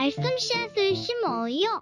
말씀 씨앗을 심어요.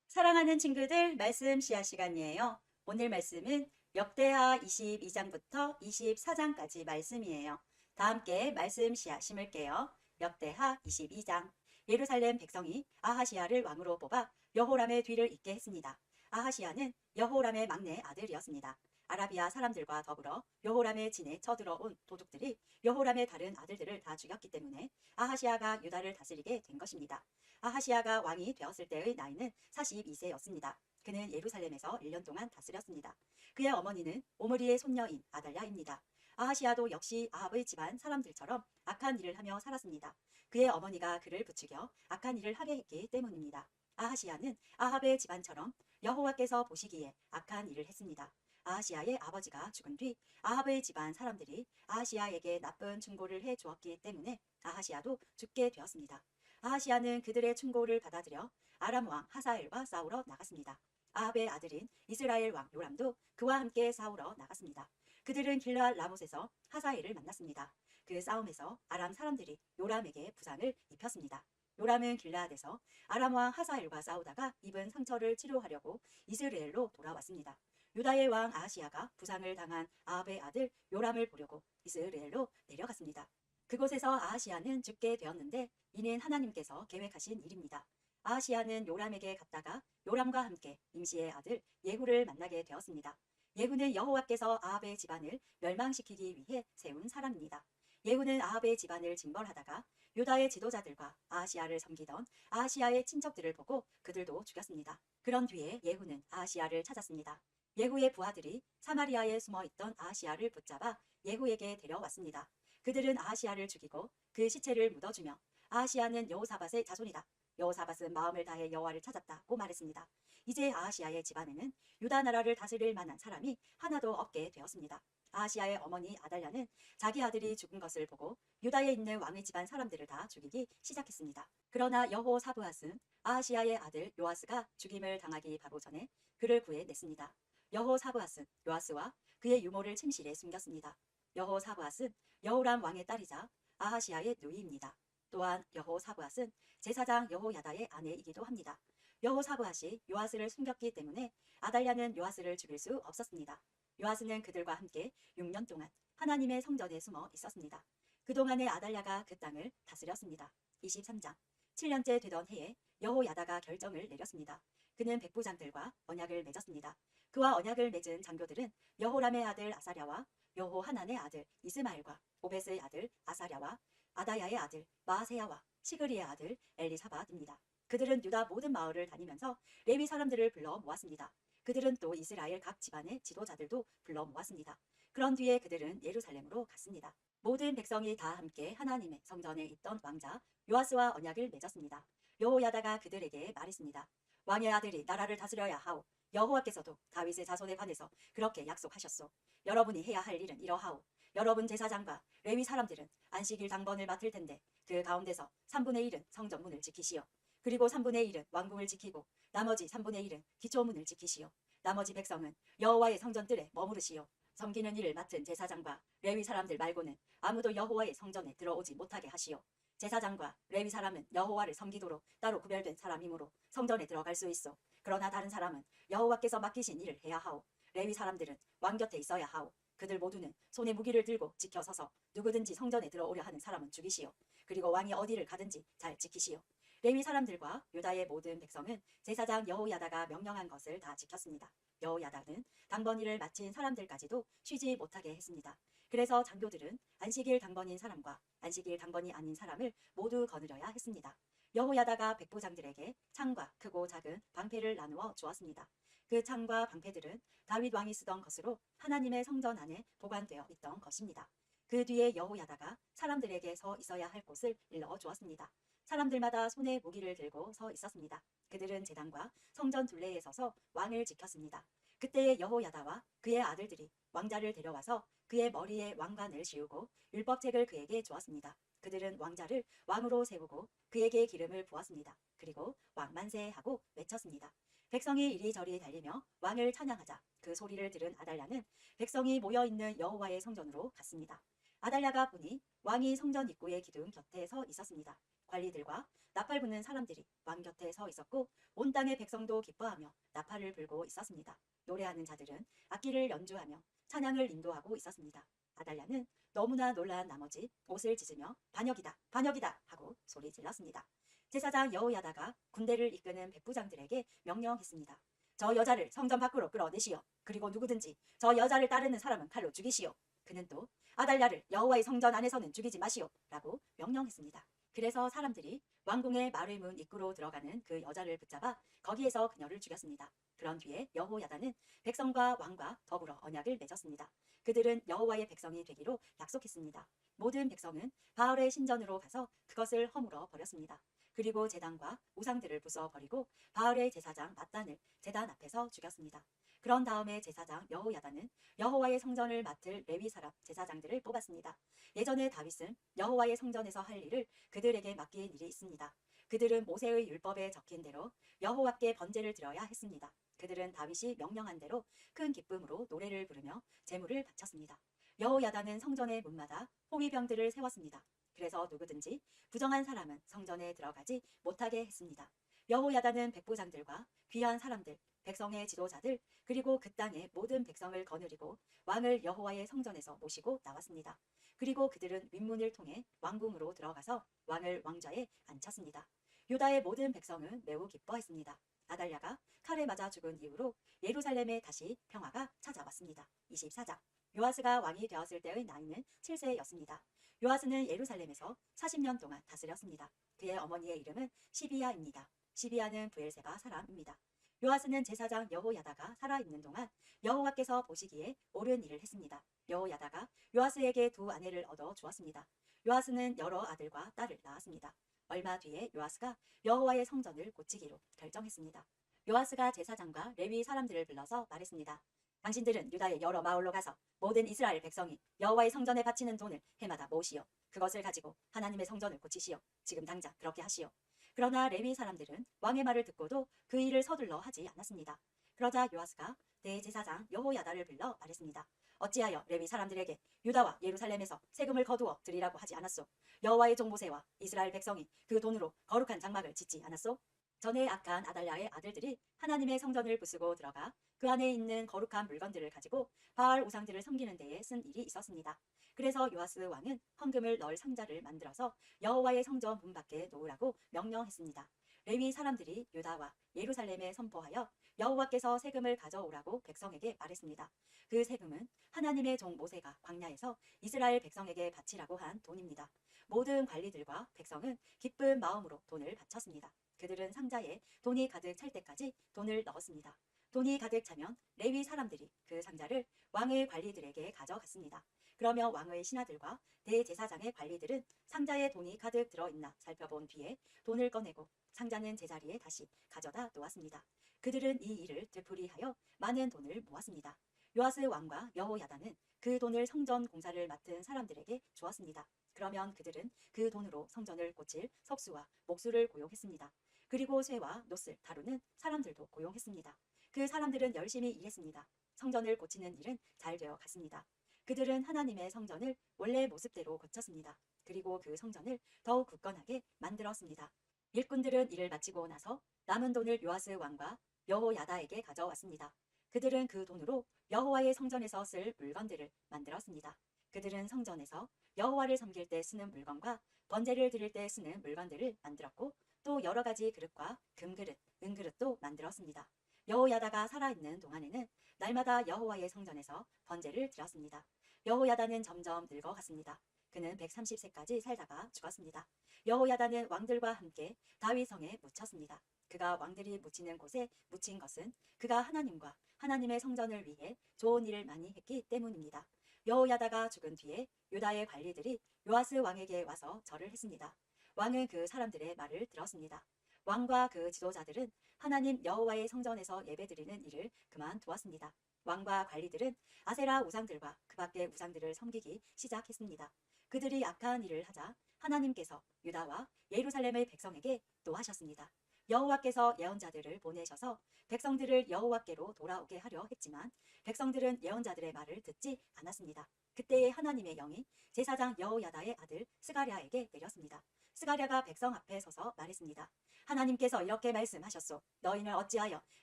사랑하는 친구들, 말씀 씨앗 시간이에요. 오늘 말씀은 역대하 22장부터 24장까지 말씀이에요. 다 함께 말씀 씨앗 심을게요. 역대하 22장. 예루살렘 백성이 아하시야를 왕으로 뽑아 여호람의 뒤를 잇게 했습니다. 아하시야는 여호람의 막내 아들이었습니다. 아라비아 사람들과 더불어 여호람의 진에 쳐들어온 도둑들이 여호람의 다른 아들들을 다 죽였기 때문에 아하시야가 유다를 다스리게 된 것입니다. 아하시야가 왕이 되었을 때의 나이는 42세였습니다. 그는 예루살렘에서 1년 동안 다스렸습니다. 그의 어머니는 오므리의 손녀인 아달랴입니다. 아하시야도 역시 아합의 집안 사람들처럼 악한 일을 하며 살았습니다. 그의 어머니가 그를 부추겨 악한 일을 하게 했기 때문입니다. 아하시야는 아합의 집안처럼 여호와께서 보시기에 악한 일을 했습니다. 아하시야의 아버지가 죽은 뒤 아합의 집안 사람들이 아하시야에게 나쁜 충고를 해 주었기 때문에 아하시야도 죽게 되었습니다. 아하시야는 그들의 충고를 받아들여 아람 왕 하사엘과 싸우러 나갔습니다. 아합의 아들인 이스라엘 왕 요람도 그와 함께 싸우러 나갔습니다. 그들은 길르앗 라못에서 하사엘을 만났습니다. 그 싸움에서 아람 사람들이 요람에게 부상을 입혔습니다. 요람은 길르앗에서 아람 왕 하사엘과 싸우다가 입은 상처를 치료하려고 이스라엘로 돌아왔습니다. 유다의 왕 아하시야가 부상을 당한 아합의 아들 요람을 보려고 이스라엘로 내려갔습니다. 그곳에서 아하시야는 죽게 되었는데 이는 하나님께서 계획하신 일입니다. 아하시야는 요람에게 갔다가 요람과 함께 임시의 아들 예후를 만나게 되었습니다. 예후는 여호와께서 아합의 집안을 멸망시키기 위해 세운 사람입니다. 예후는 아합의 집안을 징벌하다가 유다의 지도자들과 아하시야를 섬기던 아하시야의 친척들을 보고 그들도 죽였습니다. 그런 뒤에 예후는 아하시야를 찾았습니다. 예후의 부하들이 사마리아에 숨어있던 아하시야를 붙잡아 예후에게 데려왔습니다. 그들은 아하시야를 죽이고 그 시체를 묻어주며 아하시야는 여호사밧의 자손이다. 여호사밧은 마음을 다해 여호와를 찾았다고 말했습니다. 이제 아하시야의 집안에는 유다 나라를 다스릴 만한 사람이 하나도 없게 되었습니다. 아하시야의 어머니 아달랴는 자기 아들이 죽은 것을 보고 유다에 있는 왕의 집안 사람들을 다 죽이기 시작했습니다. 그러나 여호사브앗은 아하시야의 아들 요아스가 죽임을 당하기 바로 전에 그를 구해냈습니다. 여호사브앗은 요아스와 그의 유모를 침실에 숨겼습니다. 여호사브앗은 여호람 왕의 딸이자 아하시야의 누이입니다. 또한 여호사브앗은 제사장 여호야다의 아내이기도 합니다. 여호사브앗이 요아스를 숨겼기 때문에 아달랴는 요아스를 죽일 수 없었습니다. 요아스는 그들과 함께 6년 동안 하나님의 성전에 숨어 있었습니다. 그동안에 아달랴가 그 땅을 다스렸습니다. 23장. 7년째 되던 해에 여호야다가 결정을 내렸습니다. 그는 백부장들과 언약을 맺었습니다. 그와 언약을 맺은 장교들은 여호람의 아들 아사랴와 여호하난의 아들 이스마엘과 오벳의 아들 아사랴와 아다야의 아들 마아세야와 시그리의 아들 엘리사밧입니다. 그들은 유다 모든 마을을 다니면서 레위 사람들을 불러 모았습니다. 그들은 또 이스라엘 각 집안의 지도자들도 불러 모았습니다. 그런 뒤에 그들은 예루살렘으로 갔습니다. 모든 백성이 다 함께 하나님의 성전에 있던 왕자 요아스와 언약을 맺었습니다. 여호야다가 그들에게 말했습니다. 왕의 아들이 나라를 다스려야 하오. 여호와께서도 다윗의 자손에 관해서 그렇게 약속하셨소. 여러분이 해야 할 일은 이러하오. 여러분 제사장과 레위 사람들은 안식일 당번을 맡을 텐데 그 가운데서 3분의 1은 성전문을 지키시오. 그리고 3분의 1은 왕궁을 지키고 나머지 3분의 1은 기초문을 지키시오. 나머지 백성은 여호와의 성전뜰에 머무르시오. 섬기는 일을 맡은 제사장과 레위 사람들 말고는 아무도 여호와의 성전에 들어오지 못하게 하시오. 제사장과 레위 사람은 여호와를 섬기도록 따로 구별된 사람이므로 성전에 들어갈 수 있어. 그러나 다른 사람은 여호와께서 맡기신 일을 해야 하오. 레위 사람들은 왕 곁에 있어야 하오. 그들 모두는 손에 무기를 들고 지켜서서 누구든지 성전에 들어오려 하는 사람은 죽이시오. 그리고 왕이 어디를 가든지 잘 지키시오. 레위 사람들과 유다의 모든 백성은 제사장 여호야다가 명령한 것을 다 지켰습니다. 여호야다는 당번일을 마친 사람들까지도 쉬지 못하게 했습니다. 그래서 장교들은 안식일 당번인 사람과 안식일 당번이 아닌 사람을 모두 거느려야 했습니다. 여호야다가 백부장들에게 창과 크고 작은 방패를 나누어 주었습니다. 그 창과 방패들은 다윗 왕이 쓰던 것으로 하나님의 성전 안에 보관되어 있던 것입니다. 그 뒤에 여호야다가 사람들에게 서 있어야 할 곳을 일러 주었습니다. 사람들마다 손에 무기를 들고 서 있었습니다. 그들은 제단과 성전 둘레에 서서 왕을 지켰습니다. 그때의 여호야다와 그의 아들들이 왕자를 데려와서 그의 머리에 왕관을 씌우고 율법책을 그에게 주었습니다. 그들은 왕자를 왕으로 세우고 그에게 기름을 부었습니다. 그리고 왕만세 하고 외쳤습니다. 백성이 이리저리 달리며 왕을 찬양하자 그 소리를 들은 아달랴는 백성이 모여있는 여호와의 성전으로 갔습니다. 아달랴가 보니 왕이 성전 입구의 기둥 곁에 서 있었습니다. 관리들과 나팔 부는 사람들이 왕 곁에 서 있었고 온 땅의 백성도 기뻐하며 나팔을 불고 있었습니다. 노래하는 자들은 악기를 연주하며 찬양을 인도하고 있었습니다. 아달랴는 너무나 놀란 나머지 옷을 찢으며 반역이다, 반역이다 하고 소리 질렀습니다. 제사장 여호야다가 군대를 이끄는 백부장들에게 명령했습니다. 저 여자를 성전 밖으로 끌어내시오. 그리고 누구든지 저 여자를 따르는 사람은 칼로 죽이시오. 그는 또 아달랴를 여호와의 성전 안에서는 죽이지 마시오 라고 명령했습니다. 그래서 사람들이 왕궁의 마을 문 입구로 들어가는 그 여자를 붙잡아 거기에서 그녀를 죽였습니다. 그런 뒤에 여호야다는 백성과 왕과 더불어 언약을 맺었습니다. 그들은 여호와의 백성이 되기로 약속했습니다. 모든 백성은 바알의 신전으로 가서 그것을 허물어 버렸습니다. 그리고 제단과 우상들을 부숴버리고 바알의 제사장 mat단을 제단 앞에서 죽였습니다. 그런 다음에 제사장 여호야다는 여호와의 성전을 맡을 레위 사람 제사장들을 뽑았습니다. 예전에 다윗은 여호와의 성전에서 할 일을 그들에게 맡긴 일이 있습니다. 그들은 모세의 율법에 적힌 대로 여호와께 번제를 드려야 했습니다. 그들은 다윗이 명령한 대로 큰 기쁨으로 노래를 부르며 제물을 바쳤습니다. 여호야다는 성전의 문마다 호위병들을 세웠습니다. 그래서 누구든지 부정한 사람은 성전에 들어가지 못하게 했습니다. 여호야다는 백부장들과 귀한 사람들, 백성의 지도자들, 그리고 그 땅의 모든 백성을 거느리고 왕을 여호와의 성전에서 모시고 나왔습니다. 그리고 그들은 윗문을 통해 왕궁으로 들어가서 왕을 왕좌에 앉혔습니다. 유다의 모든 백성은 매우 기뻐했습니다. 아달랴가 칼에 맞아 죽은 이후로 예루살렘에 다시 평화가 찾아왔습니다. 24장. 요아스가 왕이 되었을 때의 나이는 7세였습니다. 요아스는 예루살렘에서 40년 동안 다스렸습니다. 그의 어머니의 이름은 시비야입니다. 시비야는 브엘세바 사람입니다. 요아스는 제사장 여호야다가 살아있는 동안 여호와께서 보시기에 옳은 일을 했습니다. 여호야다가 요아스에게 두 아내를 얻어 주었습니다. 요아스는 여러 아들과 딸을 낳았습니다. 얼마 뒤에 요아스가 여호와의 성전을 고치기로 결정했습니다. 요아스가 제사장과 레위 사람들을 불러서 말했습니다. 당신들은 유다의 여러 마을로 가서 모든 이스라엘 백성이 여호와의 성전에 바치는 돈을 해마다 모으시오. 그것을 가지고 하나님의 성전을 고치시오. 지금 당장 그렇게 하시오. 그러나 레위 사람들은 왕의 말을 듣고도 그 일을 서둘러 하지 않았습니다. 그러자 요아스가 대제사장 여호야다를 불러 말했습니다. 어찌하여 레위 사람들에게 유다와 예루살렘에서 세금을 거두어 드리라고 하지 않았소? 여호와의 종 모세와 이스라엘 백성이 그 돈으로 거룩한 장막을 짓지 않았소? 전에 악한 아달랴의 아들들이 하나님의 성전을 부수고 들어가 그 안에 있는 거룩한 물건들을 가지고 바알 우상들을 섬기는 데에 쓴 일이 있었습니다. 그래서 요아스 왕은 헌금을 넣을 상자를 만들어서 여호와의 성전 문 밖에 놓으라고 명령했습니다. 레위 사람들이 유다와 예루살렘에 선포하여 여호와께서 세금을 가져오라고 백성에게 말했습니다. 그 세금은 하나님의 종 모세가 광야에서 이스라엘 백성에게 바치라고 한 돈입니다. 모든 관리들과 백성은 기쁜 마음으로 돈을 바쳤습니다. 그들은 상자에 돈이 가득 찰 때까지 돈을 넣었습니다. 돈이 가득 차면 레위 사람들이 그 상자를 왕의 관리들에게 가져갔습니다. 그러며 왕의 신하들과 대제사장의 관리들은 상자에 돈이 가득 들어있나 살펴본 뒤에 돈을 꺼내고 상자는 제자리에 다시 가져다 놓았습니다. 그들은 이 일을 되풀이하여 많은 돈을 모았습니다. 요아스 왕과 여호야다는 그 돈을 성전 공사를 맡은 사람들에게 주었습니다. 그러면 그들은 그 돈으로 성전을 고칠 석수와 목수를 고용했습니다. 그리고 쇠와 놋을 다루는 사람들도 고용했습니다. 그 사람들은 열심히 일했습니다. 성전을 고치는 일은 잘 되어 갔습니다. 그들은 하나님의 성전을 원래 모습대로 고쳤습니다. 그리고 그 성전을 더욱 굳건하게 만들었습니다. 일꾼들은 일을 마치고 나서 남은 돈을 요아스 왕과 여호야다에게 가져왔습니다. 그들은 그 돈으로 여호와의 성전에서 쓸 물건들을 만들었습니다. 그들은 성전에서 여호와를 섬길 때 쓰는 물건과 번제를 드릴 때 쓰는 물건들을 만들었고 또 여러 가지 그릇과 금그릇, 은그릇도 만들었습니다. 여호야다가 살아있는 동안에는 날마다 여호와의 성전에서 번제를 드렸습니다. 여호야다는 점점 늙어갔습니다. 그는 130세까지 살다가 죽었습니다. 여호야다는 왕들과 함께 다윗성에 묻혔습니다. 그가 왕들이 묻히는 곳에 묻힌 것은 그가 하나님과 하나님의 성전을 위해 좋은 일을 많이 했기 때문입니다. 여호야다가 죽은 뒤에 유다의 관리들이 요아스 왕에게 와서 절을 했습니다. 왕은 그 사람들의 말을 들었습니다. 왕과 그 지도자들은 하나님 여호와의 성전에서 예배드리는 일을 그만두었습니다. 왕과 관리들은 아세라 우상들과 그 밖의 우상들을 섬기기 시작했습니다. 그들이 악한 일을 하자 하나님께서 유다와 예루살렘의 백성에게 또 하셨습니다. 여호와께서 예언자들을 보내셔서 백성들을 여호와께로 돌아오게 하려 했지만 백성들은 예언자들의 말을 듣지 않았습니다. 그때의 하나님의 영이 제사장 여호야다의 아들 스가랴에게 내렸습니다. 스가랴가 백성 앞에 서서 말했습니다. 하나님께서 이렇게 말씀하셨소. 너희는 어찌하여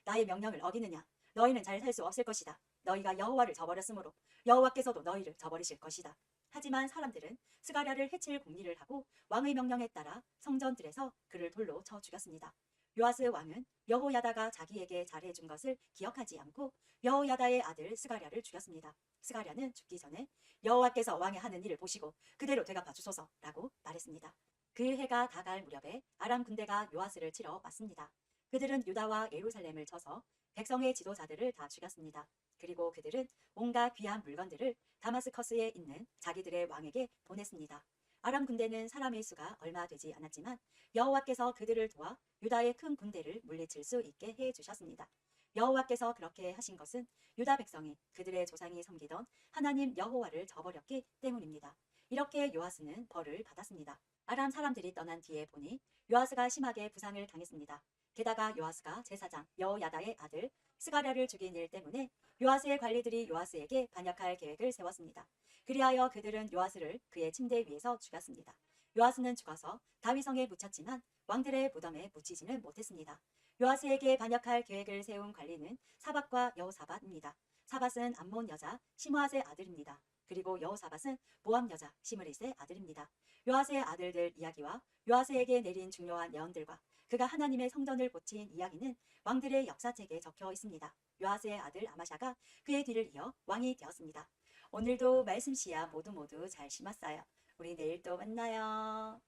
나의 명령을 어기느냐. 너희는 잘 살 수 없을 것이다. 너희가 여호와를 저버렸으므로 여호와께서도 너희를 저버리실 것이다. 하지만 사람들은 스가랴를 해칠 궁리를 하고 왕의 명령에 따라 성전들에서 그를 돌로 쳐 죽였습니다. 요아스 왕은 여호야다가 자기에게 잘해준 것을 기억하지 않고 여호야다의 아들 스가랴를 죽였습니다. 스가랴는 죽기 전에 여호와께서 왕의 하는 일을 보시고 그대로 되갚아 주소서라고 말했습니다. 그 해가 다갈 무렵에 아람 군대가 요아스를 치러 왔습니다. 그들은 유다와 예루살렘을 쳐서 백성의 지도자들을 다 죽였습니다. 그리고 그들은 온갖 귀한 물건들을 다마스커스에 있는 자기들의 왕에게 보냈습니다. 아람 군대는 사람의 수가 얼마 되지 않았지만 여호와께서 그들을 도와 유다의 큰 군대를 물리칠 수 있게 해 주셨습니다. 여호와께서 그렇게 하신 것은 유다 백성이 그들의 조상이 섬기던 하나님 여호와를 저버렸기 때문입니다. 이렇게 요아스는 벌을 받았습니다. 아람 사람들이 떠난 뒤에 보니 요아스가 심하게 부상을 당했습니다. 게다가 요아스가 제사장 여호야다의 아들 스가랴를 죽인 일 때문에 요아스의 관리들이 요아스에게 반역할 계획을 세웠습니다. 그리하여 그들은 요아스를 그의 침대 위에서 죽였습니다. 요아스는 죽어서 다윗성에 묻혔지만 왕들의 무덤에 묻히지는 못했습니다. 요아스에게 반역할 계획을 세운 관리는 사밧과 여호사밧입니다. 사밧은 암몬 여자 시므앗의 아들입니다. 그리고 여호사밧은 모압 여자 시므릿의 아들입니다. 요아스의 아들들 이야기와 요아스에게 내린 중요한 예언들과 그가 하나님의 성전을 고친 이야기는 왕들의 역사책에 적혀 있습니다. 요아스의 아들 아마샤가 그의 뒤를 이어 왕이 되었습니다. 오늘도 말씀 씨야 모두 잘 심었어요. 우리 내일 또 만나요.